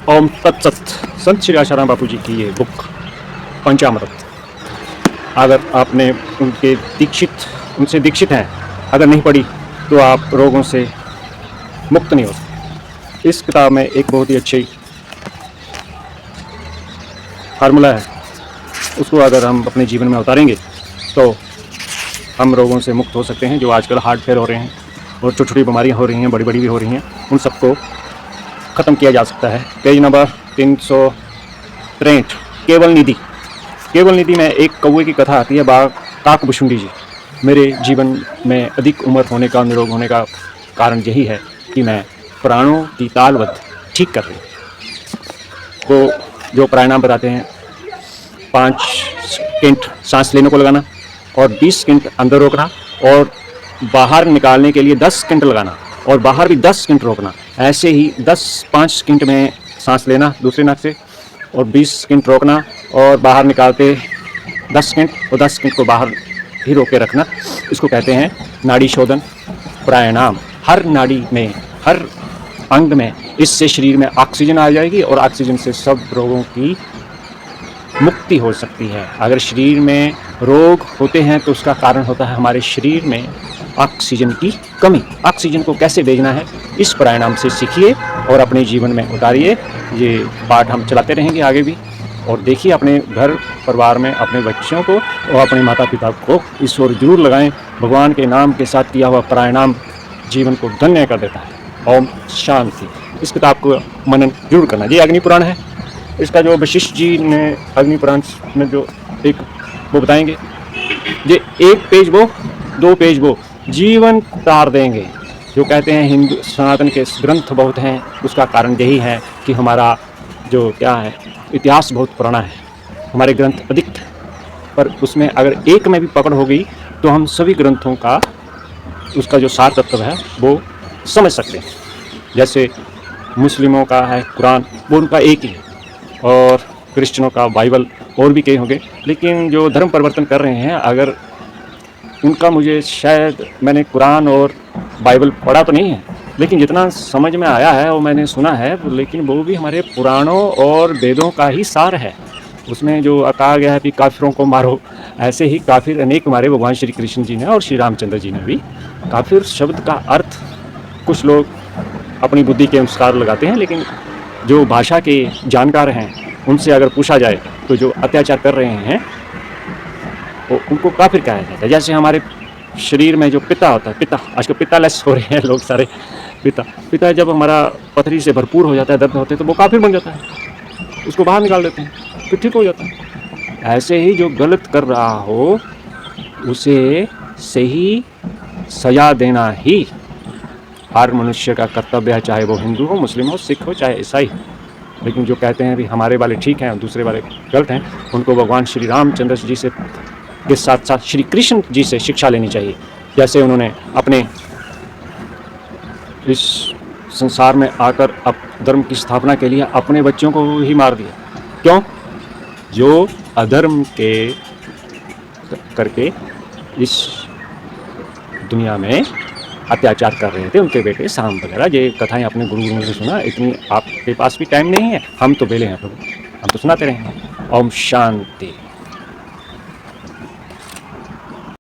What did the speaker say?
ओम तत्सत। संत श्री आशाराम बापू जी की ये बुक पंचामृत, अगर आपने उनसे दीक्षित हैं, अगर नहीं पढ़ी तो आप रोगों से मुक्त नहीं हो सकते। इस किताब में एक बहुत ही अच्छी फार्मूला है, उसको अगर हम अपने जीवन में उतारेंगे तो हम रोगों से मुक्त हो सकते हैं। जो आजकल हार्ट फेल हो रहे हैं और छोटी छोटी बीमारियाँ हो रही हैं, बड़ी बड़ी भी हो रही हैं, उन सबको ख़त्म किया जा सकता है। पेज नंबर 363, केवल निधि। केवल निधि में एक कौवे की कथा आती है, काकभुशुंडी जी। मेरे जीवन में अधिक उम्र होने का, निरोग होने का कारण यही है कि मैं प्राणों की तालबद्ध ठीक कर रही हूँ। वो जो प्राणायाम बताते हैं, 5 सेकंड सांस लेने को लगाना और 20 सेकंड अंदर रोकना और बाहर निकालने के लिए 10 सेकंड लगाना और बाहर भी 10 सेकंड रोकना। ऐसे ही 5 सेकंड में सांस लेना दूसरे नाक से और 20 सेकंड रोकना और बाहर निकालते 10 सेकंड और 10 सेकंड को बाहर ही रोक के रखना। इसको कहते हैं नाड़ी शोधन प्राणायाम। हर नाड़ी में, हर अंग में, इससे शरीर में ऑक्सीजन आ जाएगी और ऑक्सीजन से सब रोगों की मुक्ति हो सकती है। अगर शरीर में रोग होते हैं तो उसका कारण होता है हमारे शरीर में ऑक्सीजन की कमी। ऑक्सीजन को कैसे भेजना है, इस प्राणायाम से सीखिए और अपने जीवन में उतारिए। ये पाठ हम चलाते रहेंगे आगे भी, और देखिए अपने घर परिवार में अपने बच्चों को और अपने माता पिता को इस ओर जरूर लगाएं। भगवान के नाम के साथ किया हुआ प्राणायाम जीवन को धन्य कर देता है। ओम शांति। इस किताब को मनन जरूर करना। ये अग्नि पुराण है, इसका जो वशिष्ठ जी ने अग्नि पुराण में जो एक वो बताएंगे, ये 1 पेज वो 2 पेज वो जीवन तार देंगे। जो कहते हैं हिंदू सनातन के ग्रंथ बहुत हैं, उसका कारण यही है कि हमारा जो क्या है इतिहास बहुत पुराना है, हमारे ग्रंथ अधिक हैं, पर उसमें अगर एक में भी पकड़ हो गई तो हम सभी ग्रंथों का उसका जो सार तत्व है वो समझ सकते हैं। जैसे मुस्लिमों का है कुरान, वो उनका एक ही है, और क्रिश्चियनों का बाइबल, और भी कई होंगे। लेकिन जो धर्म परिवर्तन कर रहे हैं, अगर उनका, मुझे शायद मैंने कुरान और बाइबल पढ़ा तो नहीं है, लेकिन जितना समझ में आया है वो मैंने सुना है, लेकिन वो भी हमारे पुराणों और वेदों का ही सार है। उसमें जो कहा गया है कि काफिरों को मारो, ऐसे ही काफिर अनेक मारे भगवान श्री कृष्ण जी ने और श्री रामचंद्र जी ने भी। काफिर शब्द का अर्थ कुछ लोग अपनी बुद्धि के अनुसार लगाते हैं, लेकिन जो भाषा के जानकार हैं उनसे अगर पूछा जाए तो जो अत्याचार कर रहे हैं वो उनको काफिर कहा जाता है। जैसे हमारे शरीर में जो पित्ता होता है, पित्ता आजकल पित्तालेस हो रहे हैं लोग सारे, पित्ता जब हमारा पथरी से भरपूर हो जाता है, दर्द होते हैं, तो वो काफिर बन जाता है, उसको बाहर निकाल देते हैं, फिर ठीक हो जाता है। ऐसे ही जो गलत कर रहा हो उसे सही सजा देना ही हर मनुष्य का कर्तव्य है, चाहे वो हिंदू हो, मुस्लिम हो, सिख हो, चाहे ईसाई। लेकिन जो कहते हैं भी हमारे वाले ठीक हैं और दूसरे वाले गलत हैं, उनको भगवान श्री रामचंद्र जी से के साथ साथ श्री कृष्ण जी से शिक्षा लेनी चाहिए। जैसे उन्होंने अपने इस संसार में आकर अब धर्म की स्थापना के लिए अपने बच्चों को ही मार दिया। क्यों? जो अधर्म के करके इस दुनिया में अत्याचार कर रहे थे, उनके बेटे साम वगैरह। ये कथाएं अपने गुरु से सुना, इतनी आपके पास भी टाइम नहीं है, हम तो बेले हैं प्रभु, हम तो सुनाते रहेंगे। ओम शांति।